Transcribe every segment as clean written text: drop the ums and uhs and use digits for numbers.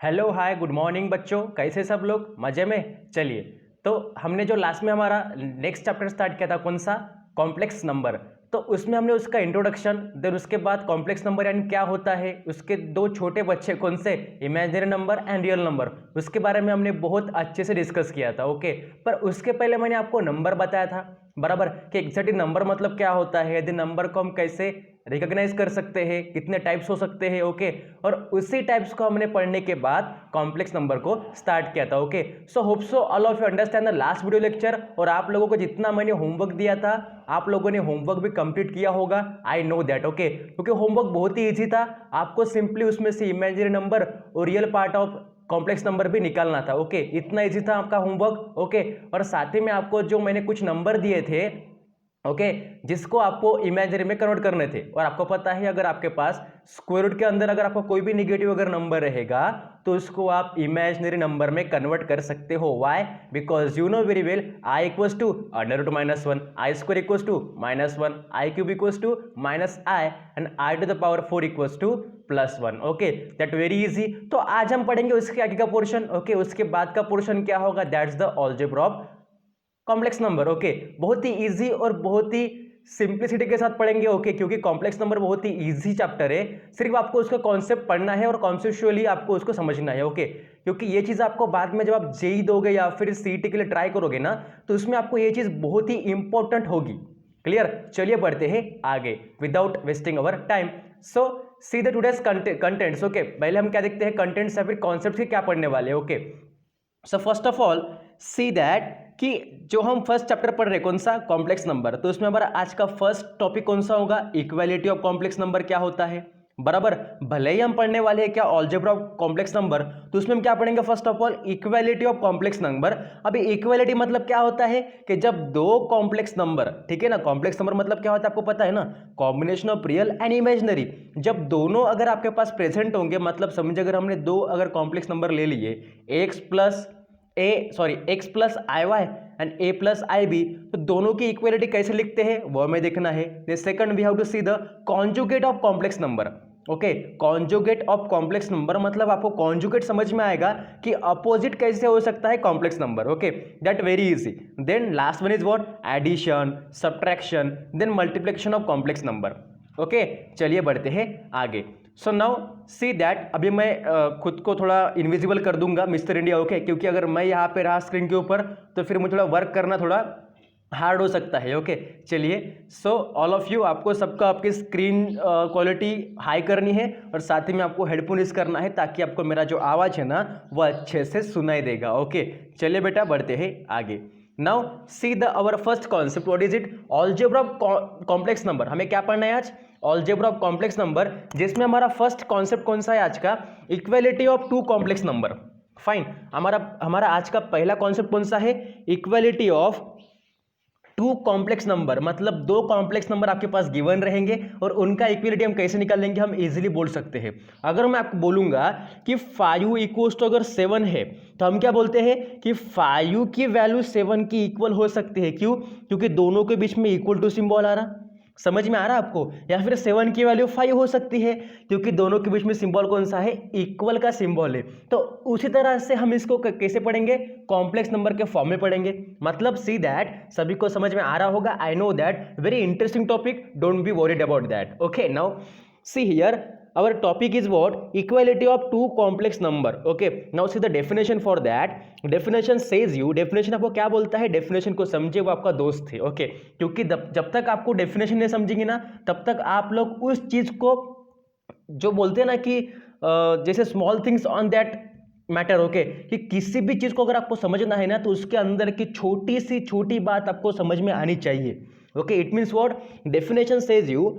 Hello hi good morning बच्चों, कैसे सब लोग मज़े में। चलिए, तो हमने जो लास्ट में हमारा नेक्स्ट चैप्टर स्टार्ट किया था, कौन सा, कॉम्प्लेक्स नंबर। तो उसमें हमने उसका इंट्रोडक्शन, देन उसके बाद कॉम्प्लेक्स नंबर यानी क्या होता है, उसके दो छोटे बच्चे कौन से, imaginary number and real number, उसके बारे में हमने बहुत अच्छे से डिस्कस किया था। ओके, पर उसके पहले मैंने आपको नंबर बताया था बराबर, कि एग्जैक्टली नंबर मतलब क्या होता है, यदि नंबर को हम कैसे रिकॉग्नाइज कर सकते हैं, कितने टाइप्स हो सकते हैं। ओके, और उसी टाइप्स को हमने पढ़ने के बाद कॉम्प्लेक्स नंबर को स्टार्ट किया था। Okay, so hope so all of you understand the last video lecture. और आप लोगों को जितना मैंने होमवर्क दिया था, आप लोगों ने होमवर्क भी कंप्लीट किया होगा, आई नो दैट। ओके, क्योंकि होमवर्क बहुत ही ईजी था, आपको सिंपली उसमें से इमेजिनरी नंबर और real part of complex number भी निकालना था। ओके, इतना इजी था आपका होमवर्क। ओके, और साथ ही में आपको जो मैंने कुछ नंबर दिए थे, ओके, जिसको आपको इमेजिनरी में कन्वर्ट करने थे। और आपको पता है, अगर आपके पास स्क्वायर रूट के अंदर अगर आपको कोई भी निगेटिव अगर नंबर रहेगा तो उसको आप इमेजिनरी नंबर में कन्वर्ट कर सकते हो। Why? Because you know very well, i equals to under root -1, i square equals to -1, i cube equals to -i and i to the power 4 equals to +1। Okay, that very easy. तो आज हम पढ़ेंगे उसके आगे का portion. Okay, उसके बाद का पोर्शन क्या होगा, that's the algebra of complex number. Okay, बहुत ही इजी और बहुत ही सिंप्लिसिटी के साथ पढ़ेंगे। ओके, क्योंकि कॉम्प्लेक्स नंबर बहुत ही इजी चैप्टर है, सिर्फ आपको उसका कॉन्सेप्ट पढ़ना है और कॉन्सेप्चुअली आपको उसको समझना है। ओके, क्योंकि ये चीज आपको बाद में जब आप जेई दोगे या फिर सीईटी के लिए ट्राई करोगे ना, तो उसमें आपको ये चीज बहुत ही इंपॉर्टेंट होगी। क्लियर? चलिए बढ़ते हैं आगे without wasting our time. So C the today's contents. Okay, पहले हम क्या देखते हैं, कंटेंट्स या फिर कॉन्सेप्ट के क्या पढ़ने वाले। Okay, so first of all see that कि जो हम फर्स्ट चैप्टर पढ़ रहे हैं, कौन सा, कॉम्प्लेक्स नंबर, तो उसमें हमारा आज का फर्स्ट टॉपिक कौन सा होगा, इक्वालिटी ऑफ कॉम्प्लेक्स नंबर क्या होता है बराबर। भले ही हम पढ़ने वाले हैं क्या, अलजेब्रा ऑफ कॉम्प्लेक्स नंबर, तो उसमें हम क्या पढ़ेंगे, first of all equality of complex number. अभी इक्वालिटी मतलब क्या होता है कि जब दो कॉम्प्लेक्स नंबर, ठीक है ना, कॉम्प्लेक्स नंबर मतलब क्या होता है आपको पता है ना, combination of real and imaginary. जब दोनों अगर आपके पास प्रेजेंट होंगे, मतलब समझे अगर हमने दो अगर कॉम्प्लेक्स नंबर ले लिए, x plus i y and a plus i b, तो दोनों की इक्वलिटी कैसे लिखते हैं वो हमें देखना है। Second we have to see the conjugate of complex number. Okay, conjugate of complex number मतलब आपको कॉन्जुगेट समझ में आएगा कि अपोजिट कैसे हो सकता है complex number. Okay, that very easy. Then last one is what, addition, subtraction, then multiplication of complex number. Okay, चलिए बढ़ते हैं आगे। सो नाउ सी दैट, अभी मैं खुद को थोड़ा इनविजिबल कर दूंगा मिस्टर इंडिया। ओके, क्योंकि अगर मैं यहाँ पे रहा स्क्रीन के ऊपर तो फिर मुझे थोड़ा वर्क करना थोड़ा हार्ड हो सकता है। ओके, चलिए, सो ऑल ऑफ यू, आपको सबका आपकी स्क्रीन क्वालिटी हाई करनी है और साथ ही में आपको हेडफोन यूज करना है, ताकि आपको मेरा जो आवाज़ है ना वो अच्छे से सुनाई देगा। ओके, चलिए बेटा बढ़ते हैं आगे। Now see the our first concept, what is it, algebra of complex number. हमें क्या पढ़ना है आज, अलजेब्रा ऑफ कॉम्प्लेक्स नंबर, जिसमें हमारा फर्स्ट कॉन्सेप्ट कौन सा है आज का, equality of two complex number. Fine, हमारा आज का पहला कॉन्सेप्ट कौन सा है, equality of two complex number. मतलब दो कॉम्प्लेक्स नंबर आपके पास गिवन रहेंगे और उनका इक्वलिटी हम कैसे निकालेंगे, हम इजीली बोल सकते हैं। अगर मैं आपको बोलूंगा कि 5 इक्वल्स टू अगर 7 है, तो हम क्या बोलते हैं कि 5 की वैल्यू 7 की इक्वल हो सकती है। क्यों? क्योंकि दोनों के बीच में इक्वल टू सिंबल आ रहा, समझ में आ रहा है आपको। या फिर 7 की वैल्यू 5 हो सकती है, क्योंकि दोनों के बीच में सिंबल कौन सा है, इक्वल का सिंबल है। तो उसी तरह से हम इसको कैसे पढ़ेंगे, कॉम्प्लेक्स नंबर के फॉर्म में पढ़ेंगे। मतलब सी दैट, सभी को समझ में आ रहा होगा, I know that, very interesting topic, don't be worried about that. Okay, now see here, our topic is what, equality of two complex number. Okay, now see the definition for that. Definition says you, definition आपको क्या बोलता है, definition को समझे वो आपका दोस्त है। ओके, क्योंकि जब तक आपको definition नहीं समझेंगे ना, तब तक आप लोग उस चीज को जो बोलते हैं ना कि जैसे small things on that matter. Okay, कि किसी भी चीज को अगर आपको समझना है ना, तो उसके अंदर की छोटी सी छोटी बात आपको समझ में आनी चाहिए। Okay, it means what, definition says you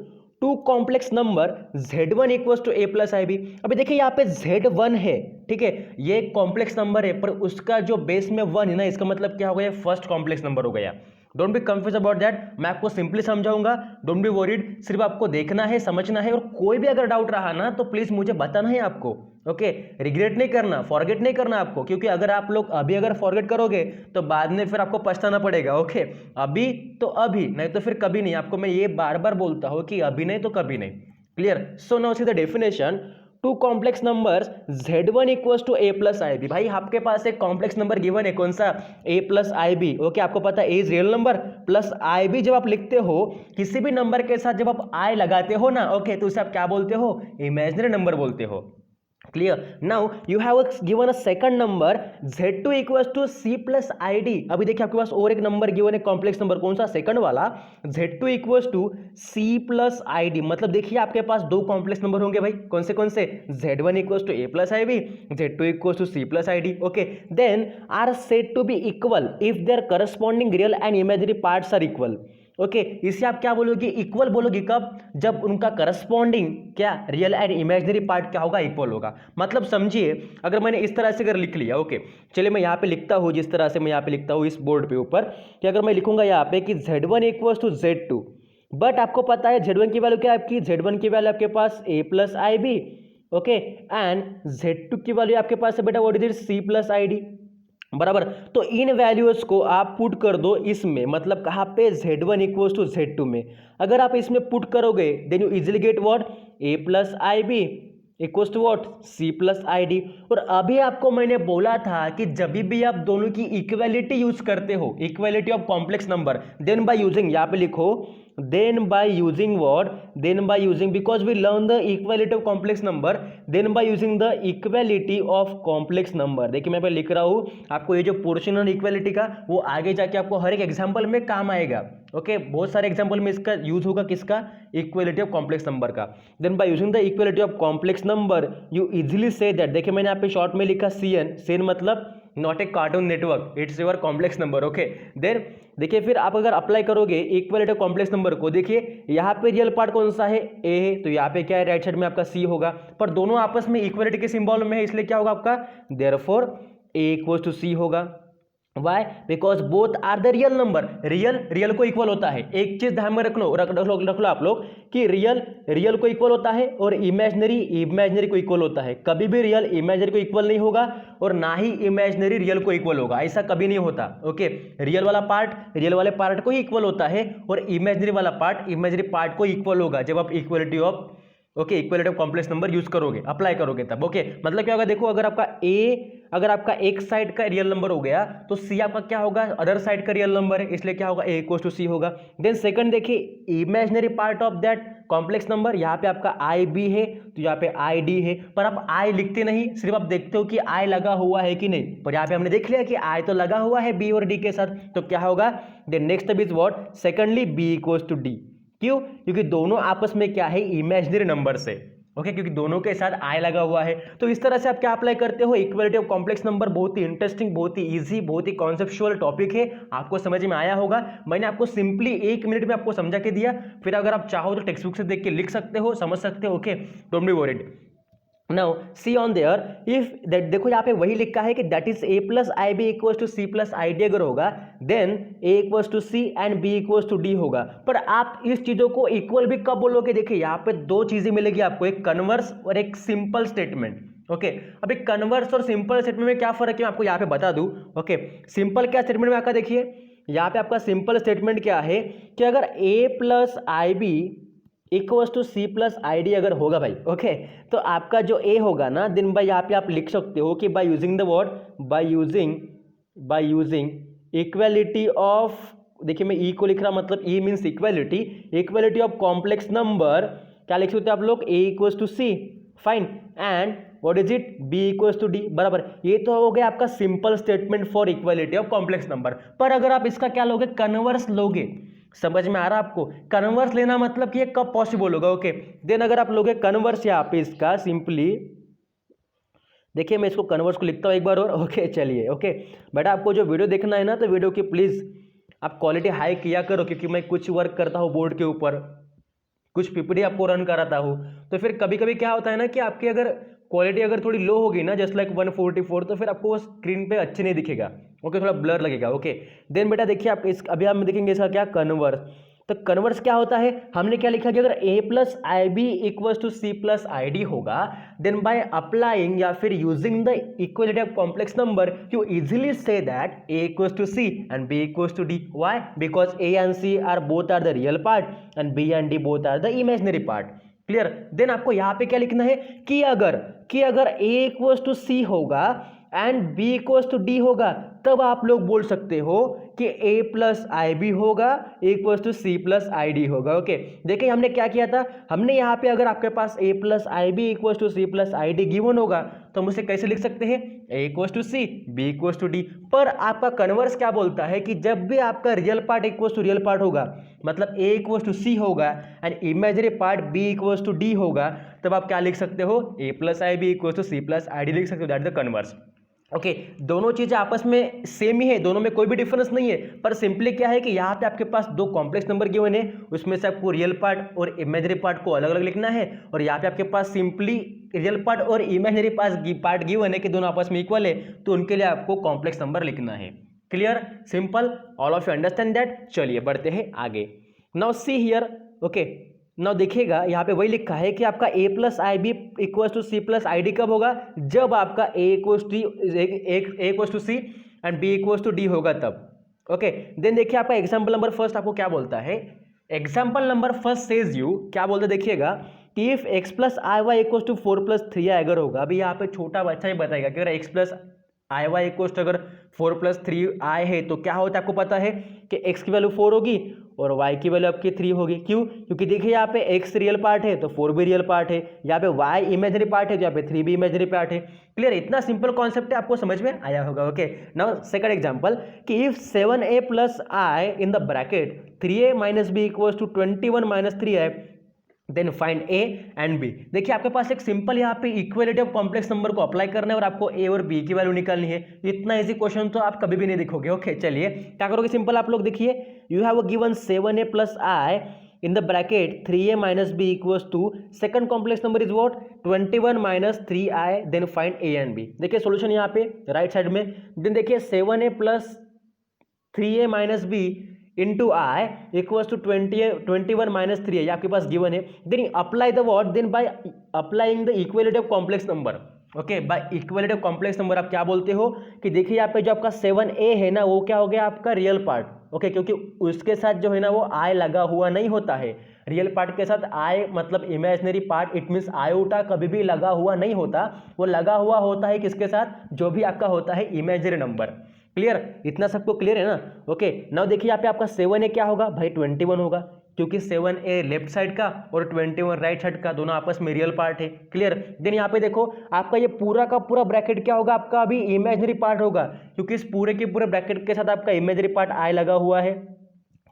two complex number z1 equals to a plus i b. अभी देखिए यहाँ पे z1 है, ठीक है, ये एक कॉम्प्लेक्स नंबर है, पर उसका जो बेस में 1 है ना, इसका मतलब क्या हो गया, फर्स्ट कॉम्प्लेक्स नंबर हो गया। Don't be confuse about that, मैं आपको सिंपली समझाऊंगा, डोंट बी वरीड, सिर्फ आपको देखना है, समझना है, और कोई भी अगर डाउट रहा ना तो प्लीज मुझे बताना है आपको। ओके, रिग्रेट नहीं करना, फॉरगेट नहीं करना आपको, क्योंकि अगर आप लोग अभी अगर फॉरगेट करोगे तो बाद में फिर आपको पछताना पड़ेगा। ओके, अभी तो अभी, नहीं तो फिर कभी नहीं। आपको मैं ये बार बार बोलता हूं कि अभी नहीं तो कभी नहीं। Clear? So now see the definition, two complex numbers z1 equals to a plus i b. भाई आपके पास एक कॉम्प्लेक्स नंबर गिवन है, कौन सा, a plus i b. Okay, आपको पता है a is real number plus i b. जब आप लिखते हो किसी भी नंबर के साथ जब आप i लगाते हो ना, ओके, तो उसे आप क्या बोलते हो, इमेजिनरी नंबर बोलते हो। Clear. Now you have given a second number z2 equals to c plus i d. अभी देखिए आपके पास और एक नंबर गिवन है, कॉम्प्लेक्स नंबर, कौन सा, सेकंड वाला, z2 equals to c plus i d. मतलब देखिए आपके पास दो कॉम्प्लेक्स नंबर होंगे भाई, कौन से, z1 equals to a plus i b, z2 equals to c plus i D. Okay, then are said to be equal if their corresponding real and imaginary parts are equal. Okay, इसे आप क्या बोलोगे, equal बोलोगे कब, जब उनका corresponding क्या, real and imaginary part क्या होगा, इक्वल होगा। मतलब समझिए, अगर मैंने इस तरह से अगर लिख लिया, ओके, चलिए मैं यहाँ पे लिखता हूँ, जिस तरह से मैं यहाँ पे लिखता हूँ इस बोर्ड पे ऊपर, कि अगर मैं लिखूंगा यहाँ पे कि z1 equals to z2, but आपको पता है z1 की वैल्यू क्या है आपकी, z1 की वैल्यू आपके पास a plus i b, okay, and z2 की वैल्यू आपके पास है बेटा what is it, c plus i d, बराबर। तो इन वैल्यूज को आप पुट कर दो इसमें, मतलब कहाँ पे, z1 इक्वल्स टू z2 में। अगर आप इसमें पुट करोगे then you easily get what, a plus i b equals to what, c plus i d. और अभी आपको मैंने बोला था कि जब भी आप दोनों की इक्वलिटी यूज करते हो, equality of complex number, then by using, यहाँ पे लिखो then by using what, then by using, because we learn the equality of complex number, then by using the equality of complex number। देखिए मैं पे लिख रहा हूँ, आपको ये जो पोर्शन है इक्वलिटी का वो आगे जाके आपको हर एक एग्जांपल में काम आएगा। ओके, बहुत सारे एग्जांपल में इसका यूज होगा, किसका, इक्वलिटी ऑफ कॉम्प्लेक्स नंबर का। Then by using the equality of complex number you easily say that, देखिए मैंने यहाँ पे शॉर्ट में लिखा CN मतलब not a cartoon network, it's your complex number. Okay, then देखिए फिर आप अगर अप्लाई करोगे इक्वलिटी ऑफ कॉम्प्लेक्स नंबर को, देखिए यहाँ पे रियल पार्ट कौन सा है, a है, तो यहाँ पे क्या है, राइट साइड में आपका c होगा, पर दोनों आपस में इक्वलिटी के सिंबल में है, इसलिए क्या होगा आपका, therefore a equals to c होगा। Why, because both are the real number, real को इक्वल होता है। एक चीज ध्यान में रख लो आप लोग कि रियल को इक्वल होता है और इमेजिनरी को इक्वल होता है। कभी भी रियल इमेजिनरी को इक्वल नहीं होगा और ना ही इमेजिनरी रियल को इक्वल होगा, ऐसा कभी नहीं होता। ओके, रियल वाले पार्ट को ही इक्वल होता है और इमेजिनरी वाला पार्ट इमेजिनरी पार्ट को इक्वल होगा जब आप equality of complex number use करोगे, अप्लाई करोगे तब। ओके, मतलब क्या होगा, देखो अगर आपका एक साइड का रियल नंबर हो गया तो c आपका क्या होगा, अदर साइड का रियल नंबर है, इसलिए क्या होगा, a इक्वल्स टू c होगा। देन सेकंड देखिए, imaginary part of that complex number, यहाँ पे आपका आई बी है तो यहाँ पे आई डी है, पर आप आई लिखते नहीं, सिर्फ आप देखते हो कि आई लगा हुआ है कि नहीं, पर यहाँ पे हमने देख लिया कि आई तो लगा हुआ है बी और डी के साथ, तो क्या होगा, then next step is what, secondly b equals to d. क्यों, क्योंकि दोनों आपस में क्या है, इमेजिनरी नंबर से। ओके, क्योंकि दोनों के साथ आई लगा हुआ है। तो इस तरह से आप क्या अप्लाई करते हो, इक्वलिटी ऑफ कॉम्प्लेक्स नंबर। बहुत ही इंटरेस्टिंग, बहुत ही इजी, बहुत ही कॉन्सेप्चुअल टॉपिक है, आपको समझ में आया होगा। मैंने आपको सिंपली 1 मिनट में आपको समझा के दिया, फिर अगर आप चाहो तो टेक्स्ट बुक से देख के लिख सकते हो, समझ सकते हो। Okay, don't be worried. Now see on there, if that, देखो यहाँ पे वही लिखा है कि that is a plus i b equals to c plus i d अगर होगा, then a equals to c and b equals to d होगा। पर आप इस चीजों को इक्वल भी कब बोलोगे, देखिए यहाँ पे दो चीजें मिलेगी आपको, एक कन्वर्स और एक सिंपल स्टेटमेंट। ओके, अब एक कन्वर्स और सिंपल स्टेटमेंट में क्या फर्क है मैं आपको यहाँ पे बता दूं। ओके, सिंपल क्या स्टेटमेंट में आपका, देखिए यहाँ पे आपका सिंपल स्टेटमेंट क्या है कि अगर a plus i b equals to c plus i d अगर होगा भाई, ओके, तो आपका जो a होगा ना, दिन भाई यहाँ पे आप लिख सकते हो कि by using the word, by using equality of, देखिए मैं e को लिख रहा, मतलब e means equality of complex number, क्या लिख सकते हो आप लोग, a equals to c, fine, and what is it, b equals to d, बराबर। ये तो हो गया आपका simple statement for equality of complex number. पर अगर आप इसका क्या लोगे, कन्वर्स लोगे, समझ में आ रहा है आपको, कन्वर्स लेना मतलब कि ये कब पॉसिबल होगा। ओके, देन अगर आप लोगे कन्वर्स यहाँ पे इसका सिंपली, देखिए मैं इसको कन्वर्स को लिखता हूँ एक बार और। ओके, चलिए, ओके बेटा, आपको जो वीडियो देखना है ना, तो वीडियो की प्लीज़ आप क्वालिटी हाई किया करो, क्योंकि मैं कुछ वर्क करता हूँ बोर्ड के ऊपर, कुछ पीपीटी आपको रन कराता हूँ, तो फिर कभी कभी क्या होता है ना कि आपकी अगर क्वालिटी अगर थोड़ी लो होगी ना, जस्ट लाइक 144, तो फिर आपको वो स्क्रीन पे अच्छे नहीं दिखेगा। ओके, थोड़ा ब्लर लगेगा। ओके, देन बेटा देखिए आप इस, अभी हम देखेंगे इसका क्या, कन्वर्स। तो कन्वर्स क्या होता है, हमने क्या लिखा कि अगर a plus i b equals to c plus i d होगा, देन बाय अप्लाइंग या फिर using the equality of complex number you easily say that a equals to c and b equals to d। Why, because a and c are both are the real part and b and d both are the imaginary part. Clear. Then आपको यहाँ पे क्या लिखना है कि अगर A equals to c होगा and B equals to d होगा, तब आप लोग बोल सकते हो कि A प्लस आई बी होगा equals to c plus i d होगा। ओके, देखिए हमने क्या किया था, हमने यहाँ पे अगर आपके पास A plus i b equals to c plus i d given होगा तो हम उसे कैसे लिख सकते हैं, A equals to c B equals to d. पर आपका कन्वर्स क्या बोलता है कि जब भी आपका real part equals to real part होगा, मतलब A इक्वल्स टू सी होगा and imaginary part B equals to d होगा, तब आप क्या लिख सकते हो, A plus i b equals to c plus i d लिख सकते हो, that is the converse. Okay, दोनों चीजें आपस में सेम ही है, दोनों में कोई भी डिफरेंस नहीं है, पर सिंपली क्या है कि यहाँ पे आपके पास दो कॉम्प्लेक्स नंबर गिवन है, उसमें से आपको रियल पार्ट और इमेजिनरी पार्ट को अलग अलग लिखना है, और यहाँ पे आपके पास सिंपली रियल पार्ट और इमेजिनरी पार्ट गिवन है कि दोनों आपस में इक्वल है, तो उनके लिए आपको कॉम्प्लेक्स नंबर लिखना है। Clear, simple, all of you understand that. चलिए बढ़ते हैं आगे। Now see here, okay, now देखिएगा यहाँ पे वही लिखा है कि आपका A plus i b equals to c plus i d कब होगा, जब आपका A equals to c and B equals to d होगा तब। ओके, देन देखिए आपका एग्जाम्पल नंबर फर्स्ट आपको क्या बोलता है, example number first says you, क्या बोलते देखिएगा कि if x plus i y equals to 4 plus 3 अगर होगा, अभी यहाँ पे छोटा बच्चा ही बताएगा कि अगर x plus i y equals to अगर 4 प्लस 3 आई है तो क्या होता है, आपको पता है कि x की वैल्यू 4 होगी और y की वैल्यू आपकी 3 होगी। क्यों, क्योंकि देखिए यहाँ पे x रियल पार्ट है तो 4 भी रियल पार्ट है, यहाँ पे y इमेजिनरी पार्ट है तो यहाँ पे 3 भी इमेजिनरी पार्ट है। क्लियर, इतना सिंपल कॉन्सेप्ट है, आपको समझ में आया होगा। ओके, नाउ सेकंड एग्जांपल कि if 7a plus i in the bracket 3a minus b equals to 21 minus 3i, then find a and b. देखिए आपके पास एक सिंपल यहाँ पे इक्वलिटी ऑफ कॉम्प्लेक्स नंबर को अप्लाई करना है और आपको ए और बी की वैल्यू निकालनी है। इतना इजी क्वेश्चन तो आप कभी भी नहीं देखोगे। ओके, चलिए क्या करोगे, सिंपल आप लोग देखिए, you have given 7a plus I in the bracket 3a minus b equals to second complex number is what 21 minus 3i, then find a and b। देखिए सॉल्यूशन यहाँ पे राइट साइड में, देन देखिए 7a plus 3a minus b into i equals to 21 minus 3 है, आपके पास given है। Then apply the what, then by applying the equality of complex number. Okay, by equality of complex number आप क्या बोलते हो कि देखिए यहाँ पे जो आपका 7a है ना, वो क्या हो गया आपका रियल पार्ट। ओके, क्योंकि उसके साथ जो है ना वो आई लगा हुआ नहीं होता है, रियल पार्ट के साथ आई मतलब imaginary part, it means iota कभी भी लगा हुआ नहीं होता, वो लगा हुआ होता है किसके साथ, जो भी आपका होता है इमेजिनरी नंबर। क्लियर, इतना सबको क्लियर है ना। ओके, नाउ देखिए यहाँ पे आपका 7a क्या होगा भाई 21 होगा, क्योंकि 7a लेफ्ट साइड का और 21 राइट साइड का, दोनों आपस में रियल पार्ट है। क्लियर, देन यहाँ पे देखो आपका ये पूरा का पूरा ब्रैकेट क्या होगा, आपका अभी इमेजिनरी पार्ट होगा, क्योंकि इस पूरे के पूरे ब्रैकेट के साथ आपका इमेजिनरी पार्ट आई लगा हुआ है।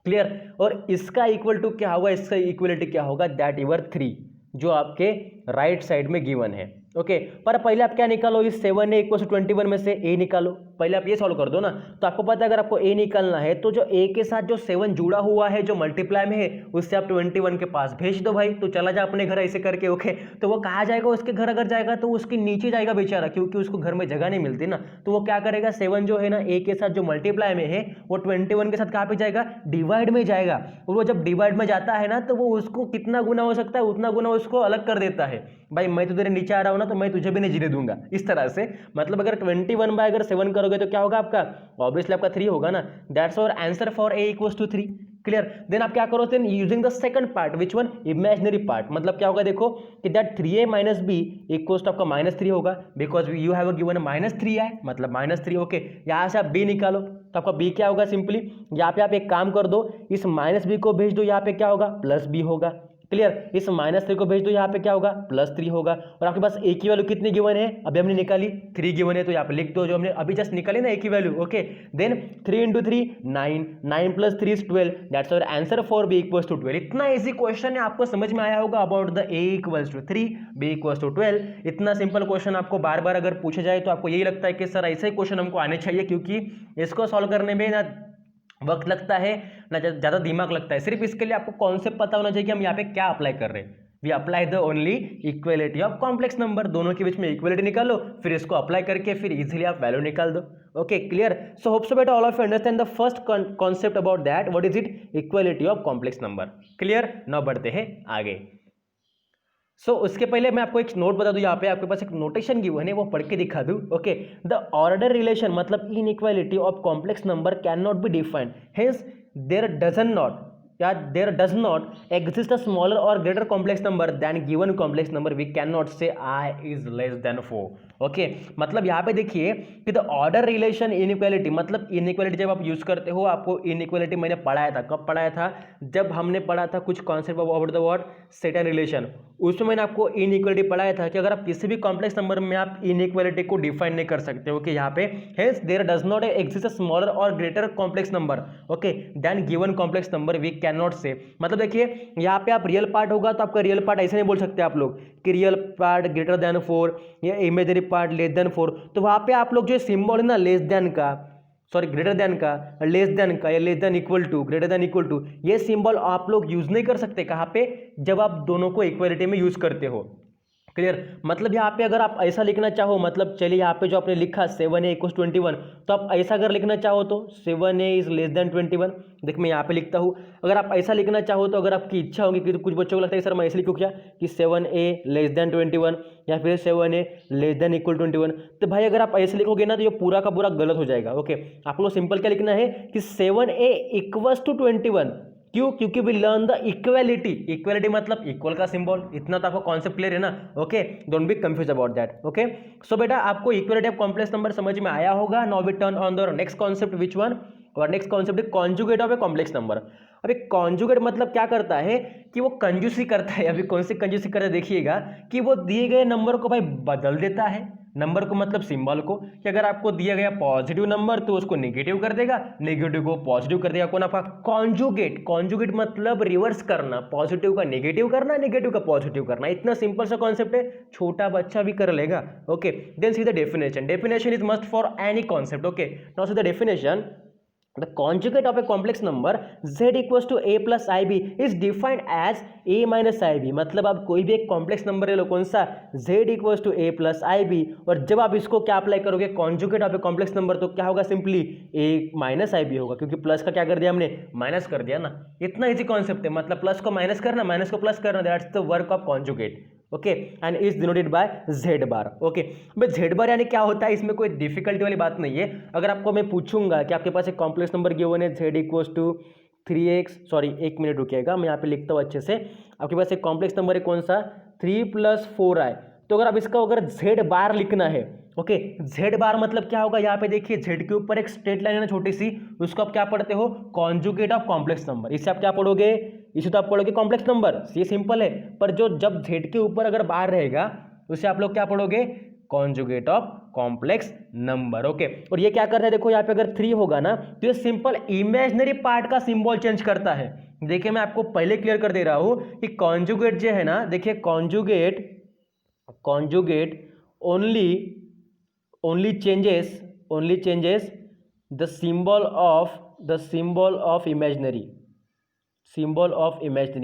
क्लियर, और इसका इक्वल टू क्या होगा, इसका इक्वलिटी क्या होगा, दैट इवर 3 जो आपके राइट साइड में गिवन है। ओके, पर पहले आप क्या निकालो, इस 7a इक्वल टू 21 में से a निकालो, पहले आप ये सॉल्व कर दो ना। तो आपको पता है अगर आपको a निकालना है तो जो a के साथ जो 7 जुड़ा हुआ है, जो मल्टीप्लाई में है, उससे आप 21 के पास भेज दो भाई, तो चला जा अपने घर ऐसे करके। ओके, तो वो कहाँ जाएगा, उसके घर अगर जाएगा तो उसके नीचे जाएगा बेचारा, क्योंकि उसको घर में जगह नहीं मिलती ना, तो वो क्या करेगा, 7 जो है ना a के साथ जो मल्टीप्लाई में है वो 21 के साथ कहाँ पे जाएगा, डिवाइड में जाएगा, और वो जब डिवाइड में जाता है ना तो वो उसको कितना गुना हो सकता है उतना गुना उसको अलग कर देता है। भाई मैं तो तेरे नीचे आ रहा हूँ ना, तो मैं तुझे भी नहीं जीने दूंगा, इस तरह से। मतलब अगर 21 बाय अगर 7 करोगे तो क्या होगा आपका, ऑब्वियसली आपका 3 होगा ना, that's our answer for a equals to 3। Clear, then आप क्या करो, then using the second part, which one, imaginary part, मतलब क्या होगा देखो कि that 3a minus b equals to आपका -3 होगा, because you have given -3i मतलब -3। ओके, यहाँ से आप b निकालो तो आपका b क्या होगा, सिंपली यहाँ पे आप एक काम कर दो, इस -b को भेज दो, यहाँ पे क्या होगा +b होगा। क्लियर, इस -3 को भेज दो, यहाँ पे क्या होगा +3 होगा, और आपके पास a की वैल्यू कितनी गिवन है, अभी हमने निकाली 3 गिवन है, तो यहाँ पे लिख दो जो हमने अभी जस्ट निकाली ना a की value. Okay, then 3 × 3 9, 9 + 3 is 12, that's our answer for b equals to 12। इतना इजी क्वेश्चन है, आपको समझ में आया होगा about the a equals to 3 b equals to 12। इतना सिंपल क्वेश्चन आपको बार बार अगर पूछा जाए तो आपको यही लगता है कि सर ऐसे ही क्वेश्चन हमको आने चाहिए, क्योंकि इसको सॉल्व करने में ना वक्त लगता है ना ज़्यादा दिमाग लगता है। सिर्फ इसके लिए आपको कॉन्सेप्ट पता होना चाहिए कि हम यहाँ पे क्या अप्लाई कर रहे हैं। We apply the only equality of complex number, दोनों के बीच में इक्वलिटी निकालो, फिर इसको अप्लाई करके फिर इजीली आप वैल्यू निकाल दो। Okay, clear, so hope so बेटा all of you understand the first concept about that, what is it, equality of complex number. Clear, now बढ़ते हैं आगे। उसके पहले मैं आपको एक नोट बता दूं, यहाँ पे आपके पास एक नोटेशन गिवन है, वो पढ़ के दिखा दूं। ओके, द ऑर्डर रिलेशन मतलब inequality of complex number can not be defined, hence there doesn't not, क्या there does not exist a smaller और greater complex number than given complex number we can not say i is less than 4। Okay, मतलब यहाँ पे देखिए कि the order relation inequality, मतलब inequality जब आप यूज करते हो, आपको इनइक्वालिटी मैंने पढ़ाया था, कब पढ़ाया था, जब हमने पढ़ा था कुछ concept about the word set and relation, उसमें मैंने आपको इनइक्वालिटी पढ़ाया था कि अगर आप किसी भी कॉम्प्लेक्स नंबर में आप इनइक्वालिटी को डिफाइन नहीं कर सकते। ओके, यहाँ पे hence there does not exist a smaller और greater complex number okay than given complex number we can not say. मतलब देखिए यहाँ पे आप रियल पार्ट होगा तो आपका रियल पार्ट ऐसे नहीं बोल सकते आप लोग कि रियल पार्ट ग्रेटर देन 4 या इमेजरी पार्ट लेस देन 4, तो वहाँ पे आप लोग जो सिंबल है ना लेस देन का, सॉरी ग्रेटर देन का, लेस देन का या less than equal to, greater than equal to, ये सिंबल आप लोग यूज नहीं कर सकते। कहाँ पे? जब आप दोनों को इक्वलिटी में यूज करते हो। क्लियर? मतलब यहाँ पे अगर आप ऐसा लिखना चाहो, मतलब चलिए यहाँ पे जो आपने लिखा 7a इक्वल 21, तो आप ऐसा अगर लिखना चाहो तो 7a इज लेस देन 21। देख मैं यहाँ पे लिखता हूँ, अगर आप ऐसा लिखना चाहो तो अगर आपकी इच्छा होगी कि तो कुछ बच्चों को लगता है सर मैं ऐसे लिखूँ क्या कि 7a लेस देन 21 या फिर 7a लेस देन इक्वल 21, तो भाई अगर आप ऐसे लिखोगे ना तो ये पूरा का पूरा गलत हो जाएगा। ओके, आप लोग सिंपल क्या लिखना है कि 7a इक्वल्स टू 21। क्यों? क्योंकि we learn the equality. Equality मतलब इक्वल का सिंबल, इतना तो आपको कॉन्सेप्ट क्लियर है ना। Okay, don't be confuse about that. Okay, so बेटा आपको इक्वालिटी ऑफ कॉम्प्लेक्स नंबर समझ में आया होगा। Now we turn on the next concept, which one? और नेक्स्ट कॉन्सेप्ट है conjugate of a complex number. अभी कॉन्जुगेट मतलब क्या करता है कि वो कंजूसी करता है। अभी कौन सी कंजूसी करता है देखिएगा कि वो दिए गए नंबर को भाई बदल देता है। नंबर को मतलब सिंबल को, कि अगर आपको दिया गया पॉजिटिव नंबर तो उसको नेगेटिव कर देगा, नेगेटिव को पॉजिटिव कर देगा। कौन? आपका कॉन्जुगेट। कॉन्जुगेट मतलब रिवर्स करना, पॉजिटिव का नेगेटिव करना, नेगेटिव का पॉजिटिव करना। इतना सिंपल सा कॉन्सेप्ट है, छोटा बच्चा भी कर लेगा। Okay, then see the definition. Definition is must for any concept. Okay, now see the definition. The conjugate of a complex number z equals to a plus ib is defined as a minus ib। मतलब आप कोई भी एक complex number ले लो, कौन सा? z equals to a plus ib, और जब आप इसको क्या अप्लाई करोगे conjugate of a complex number, तो क्या होगा? सिंपली a माइनस ib होगा, क्योंकि प्लस का क्या कर दिया हमने? माइनस कर दिया ना। इतना इजी कॉन्सेप्ट है, मतलब प्लस को माइनस करना, माइनस को प्लस करना, that's the work of conjugate. Okay, and is denoted by z bar. Okay, भाई z बार यानी क्या होता है? इसमें कोई डिफिकल्टी वाली बात नहीं है। अगर आपको मैं पूछूंगा कि आपके पास एक कॉम्प्लेक्स नंबर गिवन है z equals to 3x, sorry एक मिनट रुकिएगा मैं यहाँ पे लिखता हूँ अच्छे से। आपके पास एक कॉम्प्लेक्स नंबर है, कौन सा? 3 + 4i। तो अगर आप इसका अगर z बार लिखना है, ओके, z बार मतलब क्या होगा? यहाँ पे देखिए z के ऊपर एक स्ट्रेट लाइन है ना छोटी सी, उसको आप क्या पढ़ते हो? Conjugate of complex number. इससे आप क्या पढ़ोगे? इसे तो आप पढ़ोगे कॉम्प्लेक्स नंबर, ये सिंपल है। पर जो जब z के ऊपर अगर बार रहेगा उसे आप लोग क्या पढ़ोगे? Conjugate of complex number. Okay, और ये क्या करता है? देखो यहाँ पे अगर 3 होगा ना तो ये सिंपल इमेजिनरी पार्ट का सिंबल चेंज करता है। देखिए मैं आपको पहले क्लियर कर दे रहा हूं कि कॉन्जुगेट जो है ना, देखिए conjugate only changes the symbol of imaginary,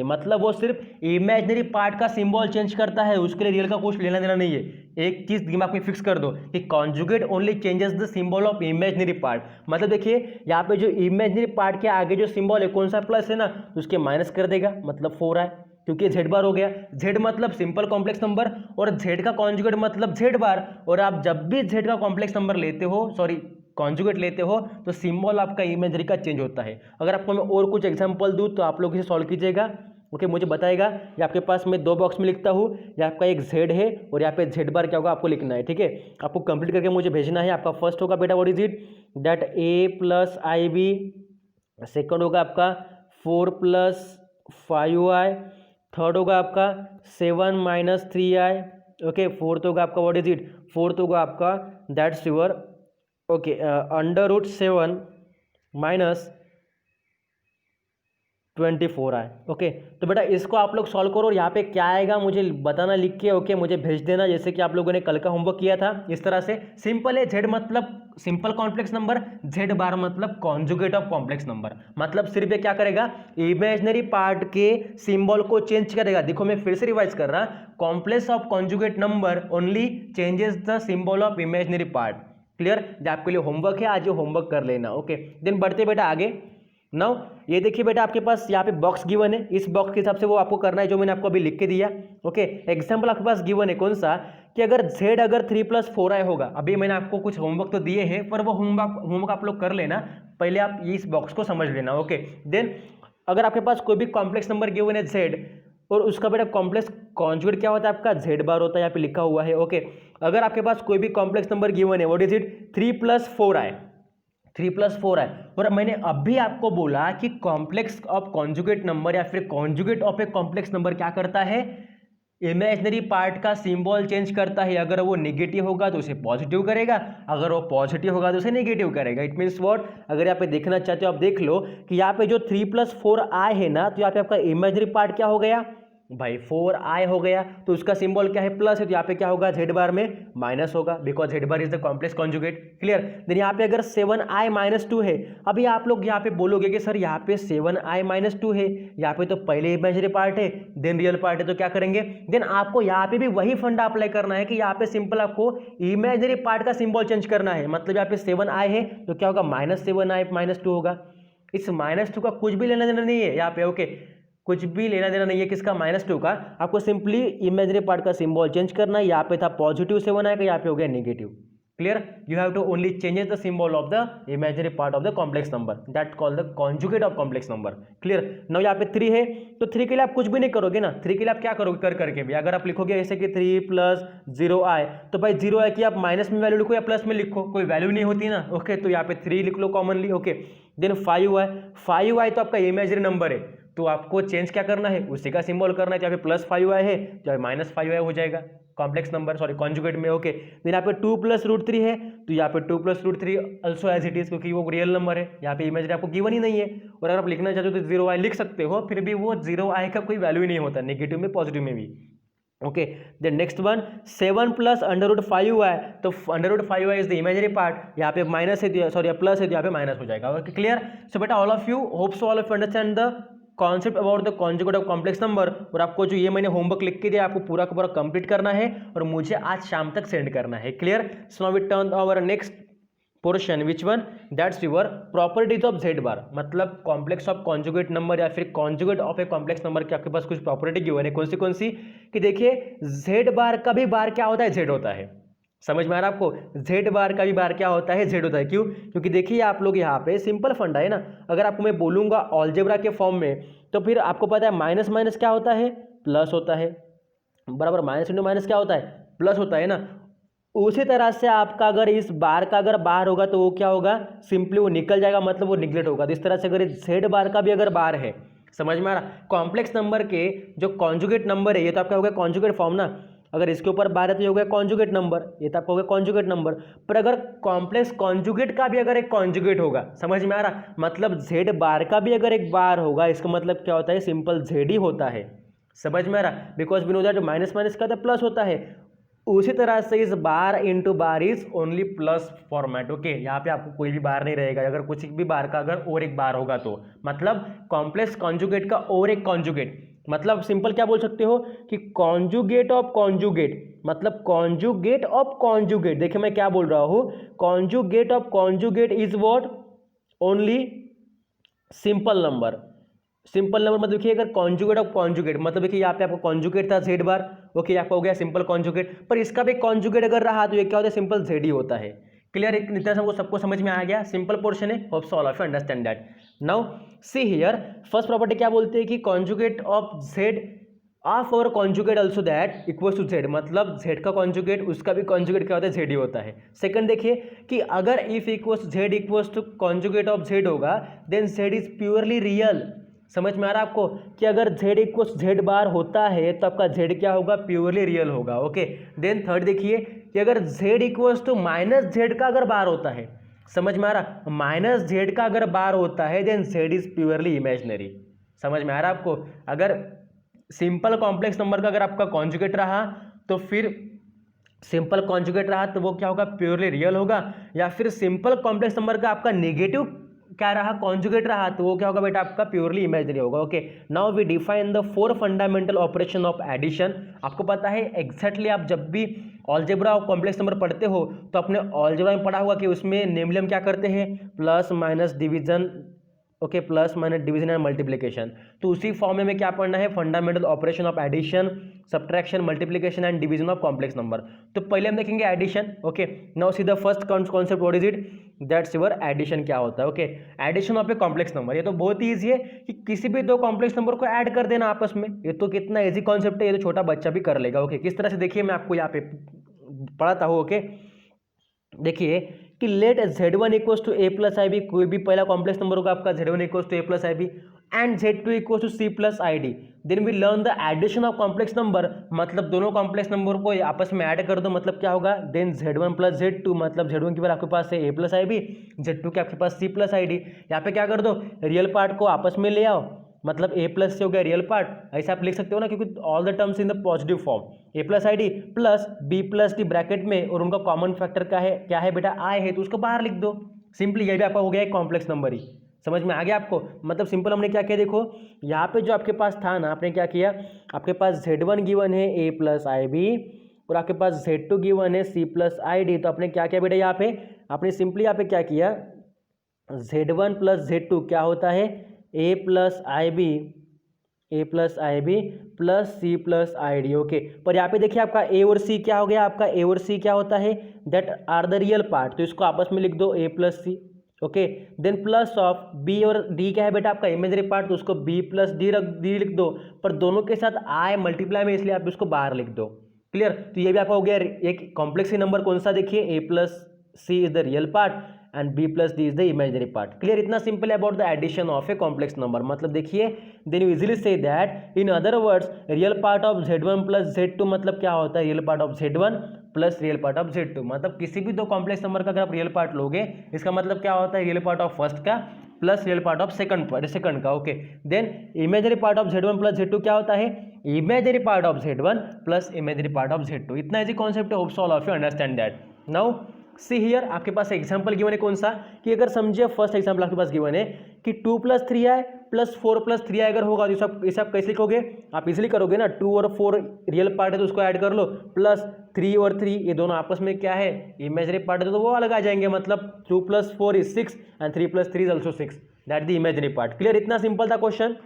मतलब वो सिर्फ इमेजिनरी पार्ट का सिंबल चेंज करता है, उसके लिए रियल का कुछ लेना देना नहीं है। एक चीज दिमाग में फिक्स कर दो कि conjugate only changes the symbol of imaginary part. मतलब देखिए यहाँ पे जो इमेजिनरी पार्ट के आगे जो सिंबल है, कौन सा प्लस है ना, उसके माइनस कर देगा, मतलब 4 है, क्योंकि z बार हो गया। z मतलब सिंपल कॉम्प्लेक्स नंबर, और z का कॉन्जुगेट मतलब z बार। और आप जब भी z का कॉम्प्लेक्स नंबर लेते हो, सॉरी कॉन्जुगेट लेते हो, तो सिंबल आपका इमेजरी का चेंज होता है। अगर आपको मैं और कुछ एग्जांपल दूं तो आप लोग इसे सॉल्व कीजिएगा। ओके, मुझे बताएगा। ये आपके पास मैं 2 बॉक्स में लिखता हूँ, ये आपका एक z है और यहाँ पे z बार क्या होगा आपको लिखना है। ठीक है, आपको कंप्लीट करके मुझे भेजना है। आपका फर्स्ट होगा बेटा what is it? That a plus ib। Second होगा आपका 4 + 5i। थर्ड होगा आपका 7 - 3i। ओके, फोर्थ होगा आपका व्हाट इज इट? फोर्थ होगा आपका that's your okay √7 - 24i। Okay, तो बेटा इसको आप लोग सॉल्व करो और यहाँ पे क्या आएगा मुझे बताना लिख के। ओके, मुझे भेज देना, जैसे कि आप लोगों ने कल का होमवर्क किया था इस तरह से। सिंपल है, z मतलब simple complex number, z bar मतलब कॉन्जुगेट ऑफ कॉम्प्लेक्स नंबर। मतलब सिर्फ ये क्या करेगा? इमेजिनरी पार्ट के सिंबल को चेंज करेगा। देखो मैं फिर से रिवाइज कर रहा, complex of conjugate number only changes the symbol of imaginary part. Clear? जो आपके लिए होमवर्क है आज ये होमवर्क कर लेना। ओके, देन बढ़ते बेटा आगे। नाउ ये देखिए बेटा आपके पास यहाँ पे बॉक्स गिवन है, इस बॉक्स के हिसाब से वो आपको करना है जो मैंने आपको अभी लिख के दिया। ओके, एग्जांपल आपके पास गिवन है, कौन सा? कि अगर z अगर 3 + 4i होगा। अभी मैंने आपको कुछ होमवर्क तो दिए हैं, पर वो होमवर्क आप लोग कर लेना, पहले आप इस बॉक्स को समझ लेना। ओके, देन अगर आपके पास कोई भी कॉम्प्लेक्स नंबर गिवन है z और उसका बेटा कॉम्प्लेक्स कॉन्जुगेट क्या होता है आपका z बार होता है, यहाँ पे लिखा हुआ है। ओके, अगर आपके पास कोई भी कॉम्प्लेक्स नंबर गिवन है, what is it, 3+4i, 3+4i। और मैंने अभी आपको बोला कि कॉम्प्लेक्स ऑफ कॉन्जुगेट नंबर या फिर conjugate of a complex number क्या करता है, इमेजिनरी पार्ट का सिंबल चेंज करता है। अगर वो नेगेटिव होगा तो उसे पॉजिटिव करेगा, अगर वो पॉजिटिव होगा तो उसे नेगेटिव करेगा। इट मीन्स व्हाट, अगर यहाँ पे देखना चाहते हो आप देख लो कि यहाँ पे जो 3+4i है ना, तो यहाँ पे आपका इमेजिनरी पार्ट क्या हो गया भाई, 4i हो गया, तो उसका सिंबल क्या है, प्लस है, तो यहाँ पे क्या होगा, z बार में माइनस होगा, because z bar is the complex conjugate. Clear. Then यहाँ पे अगर 7i-2 है, अभी आप लोग यहाँ पे बोलोगे कि सर यहाँ पे 7i-2 है, यहाँ पे तो पहले इमेजिनरी पार्ट है देन रियल पार्ट है, तो क्या करेंगे, देन आपको यहाँ पे भी वही फंडा अप्लाई करना है कि यहाँ पे सिंपल आपको इमेजिनरी पार्ट का सिंबल चेंज करना है। मतलब यहाँ पे 7i है तो क्या होगा, -7i-2 होगा। इस -2 का कुछ भी लेना देना नहीं है यहाँ पे। ओके, कुछ भी लेना देना नहीं है किसका, -2 का। आपको सिंपली इमेजिनरी पार्ट का सिंबल चेंज करना है। यहाँ पे था पॉजिटिव 7 आएगा, यहाँ पे हो गया negative. Clear. You have to only changes the symbol of the imaginary part of the complex number, that called the conjugate of complex number. Clear. Now यहाँ पे 3 है, तो 3 के लिए आप कुछ भी नहीं करोगे ना, 3 के लिए आप क्या करोगे, कर करके भी अगर आप लिखोगे ऐसे कि 3+0i, तो भाई 0 है कि आप माइनस में वैल्यू लिखो या प्लस में लिखो, कोई वैल्यू नहीं होती ना। ओके, तो यहाँ पे 3 लिख लो कॉमनली। ओके, देन 5i तो आपका इमेजिनरी नंबर है, तो आपको चेंज क्या करना है, उसी का सिंबल करना है। चाहे +5i है चाहे -5i हो जाएगा कॉम्प्लेक्स नंबर, सॉरी कॉन्जुगेट में। ओके, देन यहाँ पे 2+√3 है, तो यहाँ पे 2+√3 अल्सो एज इट इज, क्योंकि वो रियल नंबर है, यहाँ पे इमेजिनरी आपको गिवन ही नहीं है। और अगर आप लिखना चाहते हो तो 0i लिख सकते हो, फिर भी वो 0i का कोई वैल्यू ही नहीं होता, नेगेटिव में पॉजिटिव में भी। Okay, then next one 7 + √5i, तो √5i is the imaginary part, यहाँ पे माइनस है, सॉरी प्लस है, तो यहाँ पे माइनस हो जाएगा। Okay, clear. सो बेटा all of you, hope so all of you understand the concept about the conjugate of complex number. और आपको जो ये मैंने होमवर्क लिख के दिया आपको पूरा का पूरा कंप्लीट करना है और मुझे आज शाम तक सेंड करना है। Clear. So now we turn our next portion, which one, that's your properties of z bar. मतलब कॉम्प्लेक्स ऑफ कॉन्जुगेट नंबर या फिर conjugate of a complex number की आपके पास कुछ प्रॉपर्टी गिवन है। कौन सी कि देखिए z बार का भी बार क्या होता है, z होता है। समझ में आ रहा है आपको, z बार का भी बार क्या होता है, z होता है। क्यों, क्योंकि देखिए आप लोग यहाँ पे सिंपल फंडा है ना, अगर आपको मैं बोलूँगा ऑलजेब्रा के फॉर्म में, तो फिर आपको पता है माइनस माइनस क्या होता है, प्लस होता है, बराबर, माइनस इंटू माइनस क्या होता है, प्लस होता है ना। उसी तरह से आपका अगर इस बार का अगर बार होगा तो वो क्या होगा, सिंपली वो निकल जाएगा, मतलब वो निगलेक्ट होगा। तो इस तरह से अगर z बार का भी अगर बार है, समझ में आ रहा, कॉम्प्लेक्स नंबर के जो कॉन्जुगेट नंबर है, ये तो आपका हो गया कॉन्जुगेट फॉर्म ना, अगर इसके ऊपर बार है तो ये हो गया कॉन्जुगेट नंबर, ये तो आपका हो गया कॉन्जुगेट नंबर। पर अगर कॉम्प्लेक्स कॉन्जुगेट का भी अगर एक कॉन्जुगेट होगा, समझ में आ रहा, मतलब z बार का भी अगर एक बार होगा, इसका मतलब क्या होता है, सिंपल z ही होता है। समझ में आ रहा, because we know that minus minus का तो प्लस होता है। उसी तरह से इस बार into bar is only plus format. Okay, यहाँ पे आपको कोई भी बार नहीं रहेगा, अगर कुछ भी बार का अगर और एक बार होगा तो, मतलब कॉम्प्लेक्स कॉन्जुगेट का और एक कॉन्जुगेट, मतलब सिंपल क्या बोल सकते हो कि कॉन्जुगेट ऑफ कॉन्जुगेट, मतलब कॉन्जुगेट ऑफ कॉन्जुगेट। देखिए मैं क्या बोल रहा हूँ, conjugate of conjugate is what, only simple number. Simple number मतलब देखिए अगर कॉन्जुगेट ऑफ कॉन्जुगेट, मतलब देखिए यहाँ पे आपको कॉन्जुगेट था z बार, ओके, आपका हो गया सिंपल कॉन्जुगेट, पर इसका भी कॉन्जुगेट अगर रहा तो ये क्या होता है, सिंपल z ही होता है। क्लियर, इतना सबको समझ में आ गया, सिंपल पोर्शन है, hope so all of you understand that. Now see here, first property क्या बोलते हैं कि कॉन्जुगेट ऑफ z ऑफ और conjugate also that equals to z, मतलब z का कॉन्जुगेट उसका भी कॉन्जुगेट क्या होता है, z ही होता है। सेकंड देखिए कि अगर if equals z equals to conjugate of z होगा, then z is purely real. समझ में आ रहा है आपको कि अगर z इक्वल्स z बार होता है तो आपका z क्या होगा, प्योरली रियल होगा। ओके, देन थर्ड देखिए कि अगर z इक्वल्स टू -z का अगर बार होता है, समझ में आ रहा, -z का अगर बार होता है, then z is purely imaginary. समझ में आ रहा है आपको, अगर सिंपल कॉम्प्लेक्स नंबर का अगर आपका कॉन्जुगेट रहा तो फिर सिंपल कॉन्जुगेट रहा तो वो क्या होगा, प्योरली रियल होगा, या फिर सिंपल कॉम्प्लेक्स नंबर का आपका नेगेटिव क्या रहा, कॉन्जुगेट रहा, तो वो क्या होगा बेटा, आपका प्योरली इमेजिनरी होगा। Okay, now we define the 4 fundamental operation of addition. आपको पता है एग्जैक्टली आप जब भी ऑलजेब्रा और कॉम्प्लेक्स नंबर पढ़ते हो तो अपने ऑलजेब्रा में पढ़ा होगा कि उसमें नेमली हम क्या करते हैं, plus minus division okay, plus minus division and multiplication. तो उसी फॉर्म में हमें क्या पढ़ना है, fundamental operation of addition, subtraction, multiplication and division of complex number. तो पहले हम देखेंगे addition. Okay, now see the first concept, what is it, that's your addition. क्या होता है, okay, addition of a complex number. ये तो बहुत ही ईजी है कि किसी भी दो कॉम्प्लेक्स नंबर को ऐड कर देना आपस में। ये तो कितना ईजी कॉन्सेप्ट है, ये तो छोटा बच्चा भी कर लेगा। ओके, किस तरह से देखिए मैं आपको यहाँ पे पढ़ाता हूँ। ओके, देखिए कि let Z1 equals to a plus i b, कोई भी पहला कॉम्प्लेक्स नंबर होगा आपका Z1 equals to a plus i b and Z2 equals to c plus i d, then we learn the addition of complex number. मतलब दोनों complex number को आपस में ऐड कर दो, मतलब क्या होगा, देन Z1 प्लस Z2, मतलब Z1 के बाद आपके पास है A plus i b, Z2 के आपके पास सी प्लस आई डी। यहाँ पे क्या कर दो, रियल पार्ट को आपस में ले आओ, मतलब ए प्लस से हो गया रियल पार्ट, ऐसे आप लिख सकते हो ना, क्योंकि all the terms in the positive form, a plus i d plus b plus d bracket में, और उनका कॉमन फैक्टर क्या है बेटा, आई है, तो उसको बाहर लिख दो। सिंपली ये भी आपका हो गया एक कॉम्प्लेक्स नंबर ही। समझ में आ गया आपको, मतलब सिंपल हमने क्या किया, देखो यहाँ पे जो आपके पास था ना, आपने क्या किया, आपके पास Z1 गिवन है ए प्लस आई बी और आपके पास Z2 गिवन है सी प्लस आई डी। तो आपने क्या किया बेटा, यहाँ पे आपने सिंपली यहाँ पे क्या किया, Z1 प्लस Z2 क्या होता है, A plus i B plus C plus i D. Okay, पर यहाँ पे देखिए आपका ए और सी क्या हो गया, आपका ए और सी क्या होता है, that are the real part, तो इसको आपस में लिख दो A plus C. Okay, then plus of B और डी क्या है बेटा आपका इमेजरी पार्ट, तो उसको बी प्लस डी लिख दो, पर दोनों के साथ आई मल्टीप्लाई में, इसलिए आप इसको बाहर लिख दो। क्लियर, तो ये भी आपका हो गया एक कॉम्प्लेक्स नंबर, कौन सा, देखिए A plus C is the real part and b plus D is the imaginary part. Clear, इतना सिंपल है about the addition of a complex number. मतलब देखिए, then you easily say that in other words real part of Z1 plus Z2, मतलब क्या होता है, real part of Z1 plus real part of Z2। मतलब किसी भी दो कॉम्प्लेक्स नंबर का अगर आप रियल पार्ट लोगे, इसका मतलब क्या होता है, रियल पार्ट ऑफ फर्स्ट का plus real part of second का। Okay, then imaginary part of Z1 plus Z2 क्या होता है, imaginary part of Z1 plus imaginary part of Z2। इतना इजी कॉन्सेप्ट है, hopes all of you understand that. Now see here, आपके पास example given है कौन सा, कि अगर समझिए फर्स्ट एग्जांपल आपके पास गिवन है कि 2 plus 3i plus 4 plus 3i अगर होगा, तो इसे आप कैसे लिखोगे, आप इजीली करोगे ना, 2 और 4 रियल पार्ट है तो उसको ऐड कर लो, प्लस 3 और 3 ये दोनों आपस में क्या है, इमेजिनरी पार्ट है, तो वो अलग आ जाएंगे। मतलब 2 plus 4 is 6 and 3 plus 3 is also 6, that the imaginary part. Clear, इतना सिंपल था क्वेश्चन।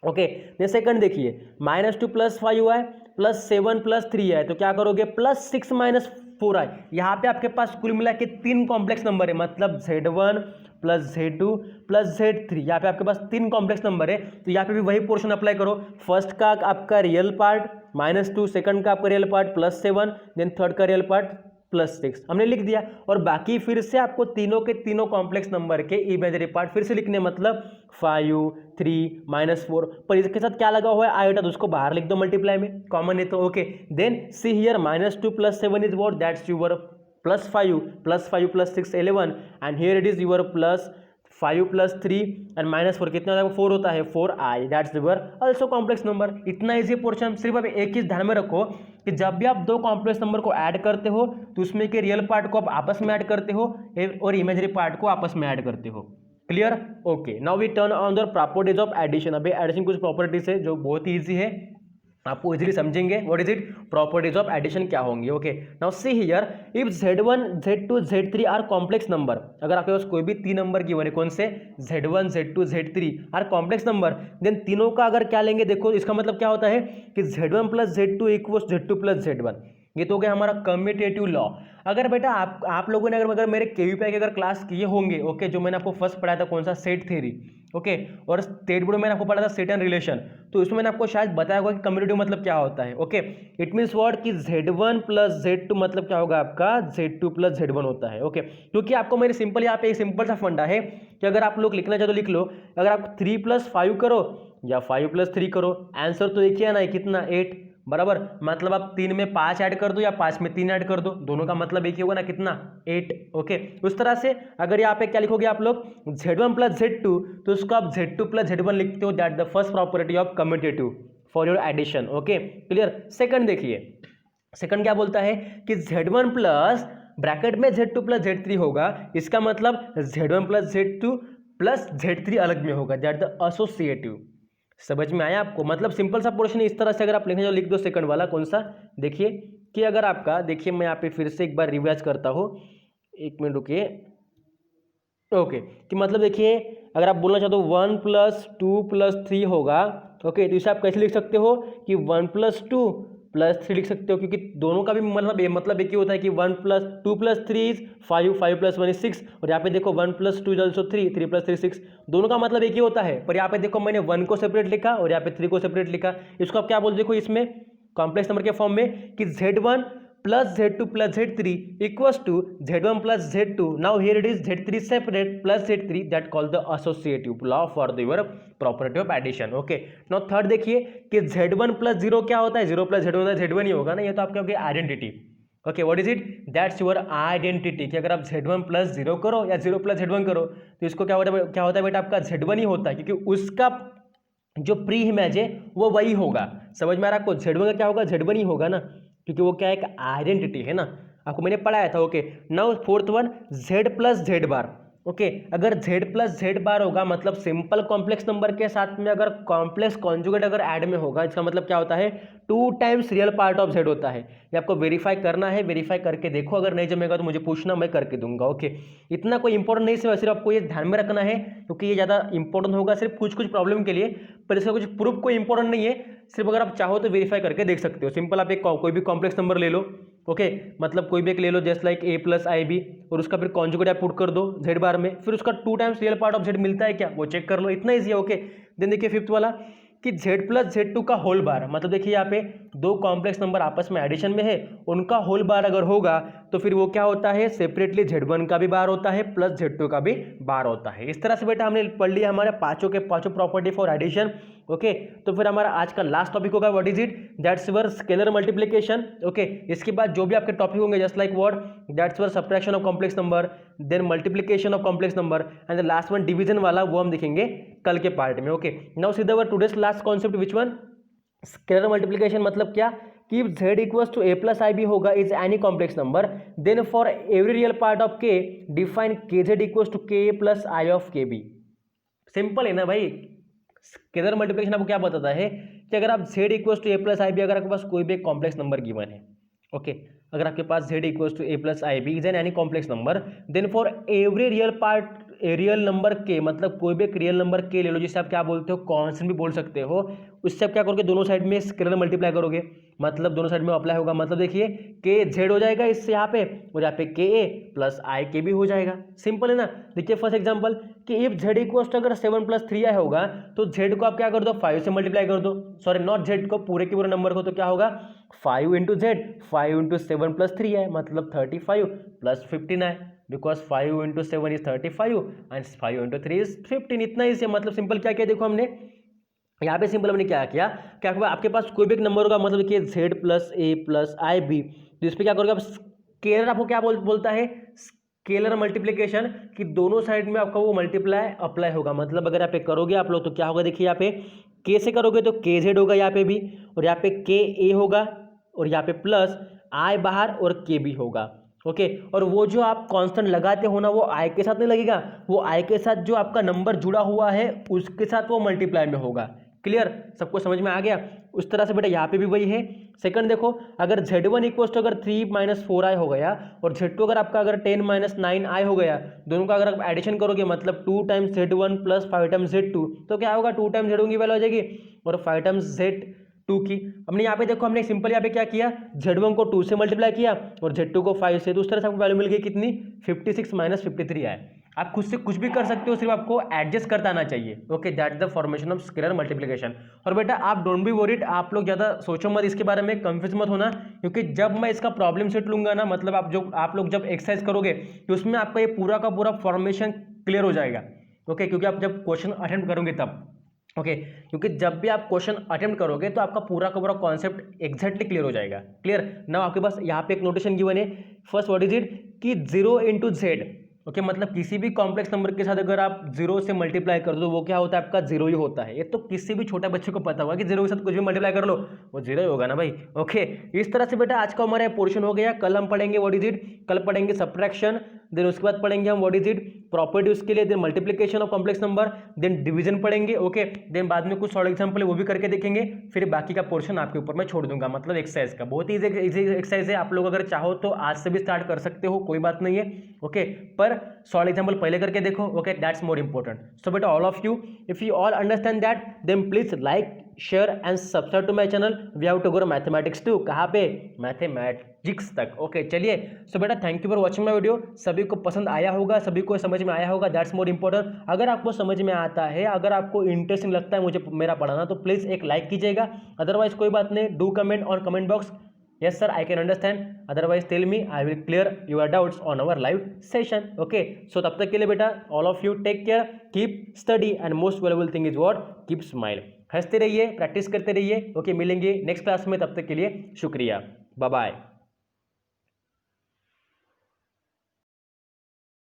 ओके, सेकंड देखिए, -2 plus 5i plus 7 plus 3i, तो क्या करोगे, प्लस 6 माइनस 4i। यहाँ पे आपके पास कुल मिला के 3 कॉम्प्लेक्स नंबर है, मतलब Z1 plus Z2 plus Z3, यहाँ पे आपके पास 3 कॉम्प्लेक्स नंबर है। तो यहाँ पे भी वही पोर्शन अप्लाई करो, फर्स्ट का आपका रियल पार्ट -2, सेकंड का आपका रियल पार्ट +7, देन थर्ड का रियल पार्ट +6 हमने लिख दिया। और बाकी फिर से आपको तीनों के तीनों कॉम्प्लेक्स नंबर के इमेजिनरी पार्ट फिर से लिखने, मतलब 5, 3, -4, पर इसके साथ क्या लगा हुआ है, आयोटा, तो उसको बाहर लिख दो मल्टीप्लाई में, कॉमन है तो। Okay, then see here -2 plus 7 is what, that's your +5 plus 6 11, and here it is your +5 plus 3 and -4 कितना होता है, 4 होता है, 4i, that's your also complex number. इतना इजी पोर्शन। सिर्फ अब एक चीज ध्यान में रखो कि जब भी आप दो कॉम्प्लेक्स नंबर को ऐड करते हो, तो उसमें के रियल पार्ट को आप आपस में ऐड करते हो और इमेजिनरी पार्ट को आपस में ऐड करते हो। Clear, okay, now we turn on the properties of addition. अभी एडिशन कुछ प्रॉपर्टीज है जो बहुत ही ईजी है, आपको इजीली समझेंगे। What is it, properties of addition क्या होंगी। Okay, now see here, if Z1 Z2 Z3 are complex number, अगर आपके पास कोई भी 3 नंबर गिवन है, कौन से, Z1 Z2 Z3 are complex number, then तीनों का अगर क्या लेंगे, देखो इसका मतलब क्या होता है कि Z1 plus Z2 equals Z2 plus Z1। ये तो हो गया हमारा कम्यूटेटिव लॉ। अगर बेटा आप लोगों ने अगर मेरे केवीपीआई के अगर क्लास किए होंगे, ओके, जो मैंने आपको फर्स्ट पढ़ाया था, कौन सा, सेट थ्योरी, ओके, और स्टेट बोर्ड में मैंने आपको पढ़ा था सेट एंड रिलेशन, तो इसमें मैंने आपको शायद बताया होगा कि कम्यूटेटिव मतलब क्या होता है। ओके, इट मीन्स व्हाट, कि Z1 प्लस Z2 मतलब क्या होगा आपका, Z2 प्लस Z1 होता है। ओके, क्योंकि आपको मेरे सिंपल यहाँ पे एक सिंपल सा फंडा है कि अगर आप लोग लिखना चाहो तो लिख लो, अगर आप 3 + 5 करो या 5 + 3 करो, आंसर तो एक ही है ना, कितना, 8, बराबर। मतलब आप 3 में 5 ऐड कर दो या 5 में 3 ऐड कर दो, दोनों का मतलब एक ही होगा ना, कितना, 8। ओके, उस तरह से अगर यहाँ पे क्या लिखोगे आप लोग, Z1 प्लस Z2, तो उसको आप Z2 प्लस Z1 लिखते हो, that the first property of commutative for your addition. Okay, clear. Second देखिए, सेकंड क्या बोलता है कि Z1 प्लस ब्रैकेट में Z2 प्लस Z3 होगा, इसका मतलब Z1 plus Z2 plus Z3 अलग में होगा, दैट द एसोसिएटिव। समझ में आया आपको, मतलब सिंपल सा पोर्शन इस तरह से अगर आप लिखने जो लिख दो, सेकंड वाला कौन सा, देखिए कि अगर आपका, देखिए मैं यहाँ पे फिर से एक बार रिवाइज करता हूँ, 1 मिनट रुकिए। ओके, कि मतलब देखिए अगर आप बोलना चाहते हो 1 + 2 + 3 होगा, ओके, तो इसे आप कैसे लिख सकते हो कि 1 + 2 + 3 लिख सकते हो, क्योंकि दोनों का भी मतलब एक ही होता है कि 1 + 2 + 3 इज 5, 5 + 1 इज 6, और यहाँ पे देखो 1 + 2 इज ऑल्सो 3, 3 + 3 6, दोनों का मतलब एक ही होता है। पर यहाँ पे देखो मैंने 1 को सेपरेट लिखा और यहाँ पे 3 को सेपरेट लिखा। इसको आप क्या बोलते देखो इसमें कॉम्प्लेक्स नंबर के फॉर्म में कि Z1 + Z2 + Z3 equals to Z1 + Z2, now here it is Z3 separate + Z3, that called the associative law for the your property of addition. Okay, now third देखिए कि Z1 + 0 क्या होता है, 0 + Z1 होता है Z1 ही होगा ना, ये तो आपकी identity. Okay, what is it, that's your identity, कि अगर आप Z1 + 0 करो या 0 + Z1 करो तो इसको क्या होता है बेटा, आपका Z1 ही होता है, क्योंकि उसका जो प्री इमेज है वो वही होगा। समझ में आ रहा है आपको, Z1 का क्या होगा, Z1 ही होगा ना, क्योंकि वो क्या है, एक आइडेंटिटी है ना, आपको मैंने पढ़ाया था। Okay, now fourth one, Z + Z बार। ओके, अगर Z + Z बार होगा मतलब सिंपल कॉम्प्लेक्स नंबर के साथ में अगर कॉम्प्लेक्स कॉन्जुगेट अगर ऐड में होगा, इसका मतलब क्या होता है, 2 times real part of Z होता है। ये आपको वेरीफाई करना है, वेरीफाई करके देखो, अगर नहीं जमेगा तो मुझे पूछना, मैं करके दूंगा। ओके, इतना कोई इंपॉर्टेंट नहीं, सिर्फ आपको ये ध्यान में रखना है, क्योंकि ये ज़्यादा इंपॉर्टेंट होगा सिर्फ कुछ कुछ प्रॉब्लम के लिए, पर इसका कुछ प्रूफ कोई इंपॉर्टेंट नहीं है, सिर्फ अगर आप चाहो तो वेरीफाई करके देख सकते हो। सिंपल आप एक कोई भी कॉम्प्लेक्स नंबर ले लो, ओके, मतलब कोई भी एक ले लो, जस्ट लाइक A + IB, और उसका फिर कॉन्जुगेट आप पुट कर दो Z बार में, फिर उसका 2 times real part of Z मिलता है क्या, वो चेक कर लो, इतना ईजी है। ओके, देन देखिए फिफ्थ वाला कि Z + Z2 का होल बार, मतलब देखिए यहाँ पे दो कॉम्प्लेक्स नंबर आपस में एडिशन में है, उनका होल बार अगर होगा तो फिर वो क्या होता है, सेपरेटली Z1 का भी बार होता है प्लस Z2 का भी बार होता है। इस तरह से बेटा हमने पढ़ लिया हमारे पांचों के पांचों प्रॉपर्टी फॉर एडिशन। ओके, तो फिर हमारा आज का लास्ट टॉपिक होगा what is it, that's your scalar multiplication. Okay, इसके बाद जो भी आपके टॉपिक होंगे just like what, that's your subtraction of complex number, then multiplication of complex number, and the last one division वाला, वो हम देखेंगे कल के पार्ट में। Okay, now see the today's last concept which one, scalar multiplication मतलब क्या कि Z = A + IB होगा is any complex number, then for every real part of K define KZ = K + I of KB। Simple है ना भाई, scalar multiplication आपको क्या बताता है कि अगर आप Z = A + IB, अगर आपके पास कोई भी कॉम्प्लेक्स नंबर गिवन है, ओके, अगर आपके पास Z = A + IB is an any complex number, then for every real part real number K, मतलब कोई भी एक रियल नंबर K ले लो, जिसे आप क्या बोलते हो, कांस्टेंट भी बोल सकते हो, उससे आप क्या करोगे, दोनों साइड में स्केलर मल्टीप्लाई करोगे, मतलब दोनों साइड में अप्लाई होगा, मतलब देखिए KZ हो जाएगा इससे यहाँ पे, और यहाँ पे KA + IK भी हो जाएगा। सिंपल है ना। देखिए फर्स्ट एग्जांपल कि इफ Z = अगर 7 + 3i होगा तो Z को आप क्या कर दो, 5 से मल्टीप्लाई कर दो, सॉरी नॉट Z को, पूरे के पूरे नंबर को, तो क्या होगा 5 × Z, 5 × 7 + 3i, मतलब 35 + 15i, because 5 × 7 is 35 and 5 × 3 is 15। इतना ही से, मतलब सिंपल क्या किया देखो हमने यहाँ पे, सिंपल हमने क्या किया, क्या आपके पास कोई भी एक नंबर होगा, मतलब कि Z + A + IB, तो इस पर क्या करोगे आप, स्केलर आपको क्या बोलता है, स्केलर मल्टीप्लिकेशन, कि दोनों साइड में आपका वो मल्टीप्लाई अप्लाई होगा, मतलब अगर यहाँ पे करोगे आप लोग तो क्या होगा, देखिए यहाँ पे K से करोगे तो KZ होगा यहाँ पे भी, और यहाँ पे KA होगा, और यहाँ पे प्लस I बाहर और K भी होगा। ओके, और वो जो आप कांस्टेंट लगाते हो ना, वो I के साथ नहीं लगेगा, वो I के साथ जो आपका नंबर जुड़ा हुआ है उसके साथ वो मल्टीप्लाई में होगा। क्लियर, सबको समझ में आ गया। उस तरह से बेटा यहाँ पे भी वही है। सेकंड देखो, अगर Z1 = अगर 3 - 4i हो गया, और Z2 अगर आपका अगर 10 - 9i हो गया, दोनों का अगर आप एडिशन करोगे, मतलब 2 टाइम्स Z1 + 5 टाइम्स Z2, तो क्या होगा, 2 टाइम्स Z1 की वैल्यू आ जाएगी और 5 टाइम्स Z2 की। हमने यहाँ पे देखो, हमने सिंपल यहाँ पे क्या किया, Z1 को 2 से मल्टीप्लाई किया और Z2 को 5 से, तो उस तरह से आपको वैल्यू मिल गई कितनी, 56 - 53 आए। आप खुद से कुछ भी कर सकते हो, सिर्फ आपको एडजस्ट करता आना चाहिए। Okay, that is the formation of scalar multiplication. और बेटा आप डोंट बी वरीड, आप लोग ज़्यादा सोचो मत इसके बारे में, कंफ्यूज मत होना, क्योंकि जब मैं इसका प्रॉब्लम सेट लूंगा ना, मतलब आप लोग जब एक्सरसाइज करोगे तो उसमें आपका ये पूरा का पूरा फॉर्मेशन क्लियर हो जाएगा। ओके, क्योंकि आप जब क्वेश्चन अटेम्प्ट करोगे तब, ओके, क्योंकि जब भी आप क्वेश्चन अटेम्प्ट करोगे तो आपका पूरा का पूरा कॉन्सेप्ट एक्जैक्टली क्लियर हो जाएगा। क्लियर ना, आपके पास यहाँ पे एक नोटेशन गिवन है, फर्स्ट व्हाट इज इट, कि 0 × Z। ओके, मतलब किसी भी कॉम्प्लेक्स नंबर के साथ अगर आप 0 से मल्टीप्लाई कर दो, वो क्या होता है, आपका 0 ही होता है। ये तो किसी भी छोटे बच्चे को पता होगा कि 0 के साथ कुछ भी मल्टीप्लाई कर लो वो 0 ही होगा ना भाई। ओके, इस तरह से बेटा आज का हमारा पोर्शन हो गया। कल हम पढ़ेंगे व्हाट इज इट, कल पढ़ेंगे सब्ट्रैक्शन, देन उसके बाद पढ़ेंगे हम व्हाट इज इट प्रॉपर्टी उसके लिए, then multiplication of complex number, then division पढ़ेंगे। ओके, देन बाद में कुछ सॉल्व एग्जाम्पल है वो भी करके देखेंगे, फिर बाकी का पोर्शन आपके ऊपर मैं छोड़ दूंगा, मतलब एक्सरसाइज का। बहुत ईजी एक्सरसाइज है, आप लोग अगर चाहो तो आज से भी स्टार्ट कर सकते हो, कोई बात नहीं है। ओके, पर पर सॉल्व एग्जाम्पल पहले करके देखो, okay, that's more important. So बेटा all of you, if you all understand that, then please like, share and subscribe to my channel. We have to go mathematics to, कहाँ पे, mathematics तक. Okay चलिए. So बेटा thank you for watching my video. सभी को पसंद आया होगा, सभी को समझ में आया होगा, दैट्स मोर इंपॉर्टेंट. अगर आपको समझ में आता है, अगर आपको इंटरेस्टिंग लगता है मुझे मेरा पढ़ाना, तो प्लीज़ एक लाइक कीजिएगा. अदरवाइज कोई बात नहीं, do comment on comment box. Yes sir, I can understand. Otherwise tell me, I will clear your doubts on our live session. Okay, so तब तक के लिए बेटा all of you take care, keep study and most valuable thing is what, keep smile. हंसते रहिए, practice करते रहिए. Okay मिलेंगे नेक्स्ट क्लास में, तब तक के लिए शुक्रिया, बाय बाय.